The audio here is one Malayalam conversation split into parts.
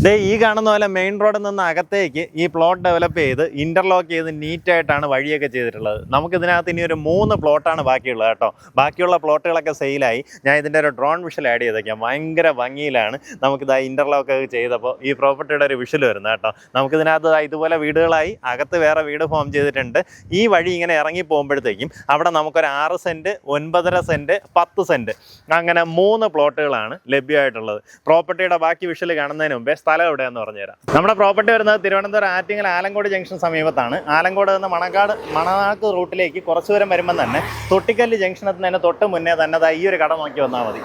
ദേ ഈ കാണുന്ന പോലെ മെയിൻ റോഡിൽ നിന്ന് അകത്തേക്ക് ഈ പ്ലോട്ട് ഡെവലപ്പ് ചെയ്ത് ഇന്റർലോക്ക് ചെയ്ത് നീറ്റായിട്ടാണ് വഴിയൊക്കെ ചെയ്തിട്ടുള്ളത്. നമുക്കിതിനകത്ത് ഇനി ഒരു 3 പ്ലോട്ടാണ് ബാക്കിയുള്ളത് കേട്ടോ. ബാക്കിയുള്ള പ്ലോട്ടുകളൊക്കെ സെയിലായി. ഞാൻ ഇതിൻ്റെ ഒരു ഡ്രോൺ വിഷ്വൽ ആഡ് ചെയ്തേക്കാം. ഭയങ്കര ഭംഗിയിലാണ് നമുക്കിത് ഇന്റർലോക്ക് ഒക്കെ ചെയ്തപ്പോൾ ഈ പ്രോപ്പർട്ടിയുടെ ഒരു വിഷ്വൽ വരുന്നത് കേട്ടോ. നമുക്കിതിനകത്ത് ഇതുപോലെ വീടുകളായി അകത്ത് വേറെ വീട് ഫോം ചെയ്തിട്ടുണ്ട്. ഈ വഴി ഇങ്ങനെ ഇറങ്ങി പോകുമ്പോഴത്തേക്കും അവിടെ നമുക്കൊരു 6 സെൻറ്റ്, 9.5 സെൻറ്റ്, 10 സെൻറ്റ് അങ്ങനെ 3 പ്ലോട്ടുകളാണ് ലഭ്യമായിട്ടുള്ളത്. പ്രോപ്പർട്ടിയുടെ ബാക്കി വിഷ്വൽ കാണുന്നതിന് മുമ്പേ സ്ഥലം എവിടെയാണെന്ന് പറഞ്ഞുതരാം. നമ്മുടെ പ്രോപ്പർട്ടി വരുന്നത് തിരുവനന്തപുരം ആറ്റിങ്ങൽ ആലങ്കോട് ജംഗ്ഷൻ സമീപത്താണ്. ആലങ്കോട് നിന്ന് മണനാക്ക് റൂട്ടിലേക്ക് കുറച്ച് ദൂരം വരുമ്പം തന്നെ തൊട്ടിക്കല്ല് ജംഗ്ഷനത്തിന് തന്നെ തൊട്ട് മുന്നേ തന്നെ ഈ ഒരു കട നോക്കി വന്നാൽ മതി.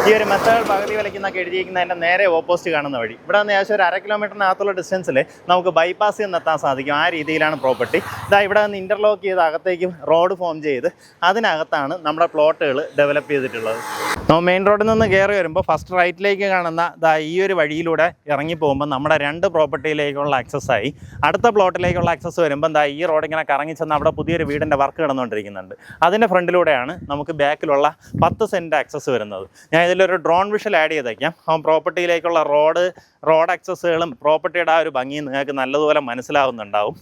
ഈ ഒരു മെത്തേഡ് പകുതി വിലയ്ക്കുന്നൊക്കെ എഴുതിയിരിക്കുന്നതിൻ്റെ നേരെ ഓപ്പോസിറ്റ് കാണുന്ന വഴി. ഇവിടെ നിന്ന് ഏകദേശം ഒരു 1/2 കിലോമീറ്ററിനകത്തുള്ള ഡിസ്റ്റൻസിൽ നമുക്ക് ബൈപ്പാസിൽ നിന്ന് എത്താൻ സാധിക്കും. ആ രീതിയിലാണ് പ്രോപ്പർട്ടി. ഇവിടെ നിന്ന് ഇൻ്റർലോക്ക് ചെയ്ത് അകത്തേക്ക് റോഡ് ഫോം ചെയ്ത് അതിനകത്താണ് നമ്മുടെ പ്ലോട്ടുകൾ ഡെവലപ്പ് ചെയ്തിട്ടുള്ളത്. നമ്മൾ മെയിൻ റോഡിൽ നിന്ന് കയറി വരുമ്പോൾ ഫസ്റ്റ് റൈറ്റിലേക്ക് കാണുന്ന ഈ ഒരു വഴിയിലൂടെ ഇറങ്ങി പോകുമ്പോൾ നമ്മുടെ 2 പ്രോപ്പർട്ടിയിലേക്കുള്ള ആക്സസ്സായി. അടുത്ത പ്ലോട്ടിലേക്കുള്ള ആക്സസ് വരുമ്പോൾ ഈ റോഡ് ഇങ്ങനെ കറങ്ങി ചെന്ന് അവിടെ പുതിയൊരു വീടിൻ്റെ വർക്ക് കിടന്നുകൊണ്ടിരിക്കുന്നുണ്ട്. അതിൻ്റെ ഫ്രണ്ടിലൂടെയാണ് നമുക്ക് ബാക്കിലുള്ള 10 സെൻറ്റ് ആക്സസ് വരുന്നത്. ഞാൻ ഇതിലൊരു ഡ്രോൺ വിഷ്വൽ ആഡ് ചെയ്തേക്കാം. പ്രോപ്പർട്ടിയിലേക്കുള്ള റോഡ് ആക്സസ്സുകളും പ്രോപ്പർട്ടിയുടെ ആ ഒരു ഭംഗി നിങ്ങൾക്ക് നല്ലതുപോലെ മനസ്സിലാവുന്നുണ്ടാവും.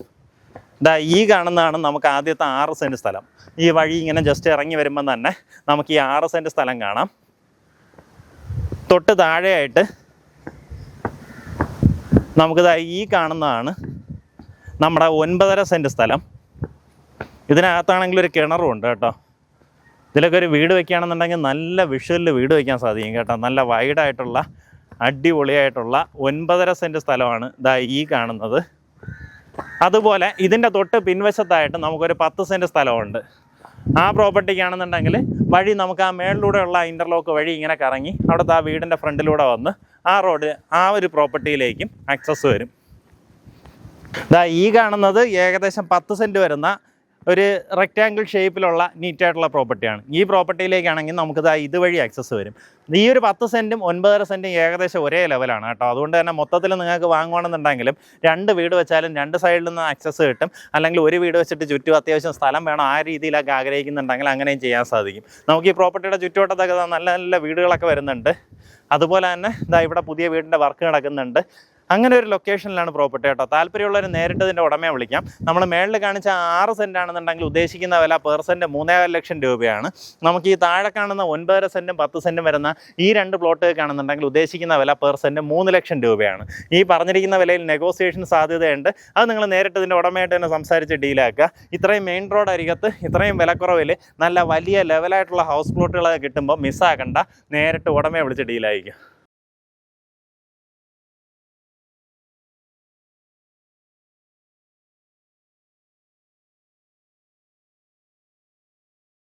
ഈ കാണുന്നതാണ് നമുക്ക് ആദ്യത്തെ 6 സെൻറ്റ് സ്ഥലം. ഈ വഴി ഇങ്ങനെ ജസ്റ്റ് ഇറങ്ങി വരുമ്പം തന്നെ നമുക്ക് ഈ 6 സെൻറ്റ് സ്ഥലം കാണാം. തൊട്ട് താഴെയായിട്ട് നമുക്കിത് ഈ കാണുന്നതാണ് നമ്മുടെ 9.5 സെൻറ്റ് സ്ഥലം. ഇതിനകത്താണെങ്കിൽ ഒരു കിണറും ഉണ്ട് കേട്ടോ. ഇതിലൊക്കെ ഒരു വീട് വയ്ക്കുകയാണെന്നുണ്ടെങ്കിൽ നല്ല വിഷ്വലിൽ വീട് വയ്ക്കാൻ സാധിക്കും കേട്ടോ. നല്ല വൈഡായിട്ടുള്ള അടിപൊളിയായിട്ടുള്ള 9.5 സെൻറ്റ് സ്ഥലമാണ് ഈ കാണുന്നത്. അതുപോലെ ഇതിൻ്റെ തൊട്ട് പിൻവശത്തായിട്ട് നമുക്കൊരു 10 സെൻറ്റ് സ്ഥലമുണ്ട്. ആ പ്രോപ്പർട്ടിക്കാണെന്നുണ്ടെങ്കിൽ വഴി നമുക്ക് ആ മേളിലൂടെയുള്ള ഇൻ്റർലോക്ക് വഴി ഇങ്ങനെ കറങ്ങി അവിടുത്തെ ആ വീടിൻ്റെ ഫ്രണ്ടിലൂടെ വന്ന് ആ റോഡ് ആ ഒരു പ്രോപ്പർട്ടിയിലേക്കും ആക്സസ് വരും. ഈ കാണുന്നത് ഏകദേശം 10 സെൻറ്റ് വരുന്ന ഒരു റെക്റ്റാങ്കിൾ ഷേപ്പിലുള്ള നീറ്റായിട്ടുള്ള പ്രോപ്പർട്ടിയാണ്. ഈ പ്രോപ്പർട്ടിയിലേക്കാണെങ്കിൽ നമുക്കിത് ഇതുവഴി ആക്സസ് വരും. ഈ ഒരു 10 സെൻറ്റും 9.5 സെൻറ്റും ഏകദേശം ഒരേ ലെവലാണ് കേട്ടോ. അതുകൊണ്ട് തന്നെ മൊത്തത്തിൽ നിങ്ങൾക്ക് വാങ്ങുകയാണെന്നുണ്ടെങ്കിലും 2 വീട് വെച്ചാലും 2 സൈഡിൽ നിന്ന് ആക്സസ് കിട്ടും. അല്ലെങ്കിൽ ഒരു വീട് വെച്ചിട്ട് ചുറ്റും അത്യാവശ്യം സ്ഥലം വേണം ആ രീതിയിലൊക്കെ ആഗ്രഹിക്കുന്നുണ്ടെങ്കിൽ അങ്ങനെയും ചെയ്യാൻ സാധിക്കും. നമുക്ക് ഈ പ്രോപ്പർട്ടിയുടെ ചുറ്റുവട്ടത്തൊക്കെ നല്ല നല്ല വീടുകളൊക്കെ വരുന്നുണ്ട്. അതുപോലെ തന്നെ ഇവിടെ പുതിയ വീടിൻ്റെ വർക്ക് നടക്കുന്നുണ്ട്. അങ്ങനെ ഒരു ലൊക്കേഷനിലാണ് പ്രോപ്പർട്ടി കേട്ടോ. താല്പര്യമുള്ളവർ നേരിട്ട് ഇതിൻ്റെ ഉടമയെ വിളിക്കാം. നമ്മൾ മേളിൽ കാണിച്ച 6 സെൻറ്റ് ആണെന്നുണ്ടെങ്കിൽ ഉദ്ദേശിക്കുന്ന വില പെർ സെൻറ്റ് 3.5 ലക്ഷം രൂപയാണ്. നമുക്ക് ഈ താഴെ കാണുന്ന 9.5 സെൻറ്റും 10 സെൻറ്റും വരുന്ന ഈ 2 പ്ലോട്ട് കാണുന്നുണ്ടെങ്കിൽ ഉദ്ദേശിക്കുന്ന വില പെർ സെൻറ്റ് 3 ലക്ഷം രൂപയാണ്. ഈ പറഞ്ഞിരിക്കുന്ന വിലയിൽ നെഗോസിയേഷൻ സാധ്യതയുണ്ട്. അത് നിങ്ങൾ നേരിട്ട് ഇതിൻ്റെ ഉടമയായിട്ട് തന്നെ സംസാരിച്ച് ഡീലാക്കുക. ഇത്രയും മെയിൻ റോഡ് അരികത്ത് ഇത്രയും വിലക്കുറവിൽ നല്ല വലിയ ലെവലായിട്ടുള്ള ഹൗസ് പ്ലോട്ടുകളൊക്കെ കിട്ടുമ്പോൾ മിസ്സാക്കണ്ട. നേരിട്ട് ഉടമയെ വിളിച്ച് ഡീലായിരിക്കുക.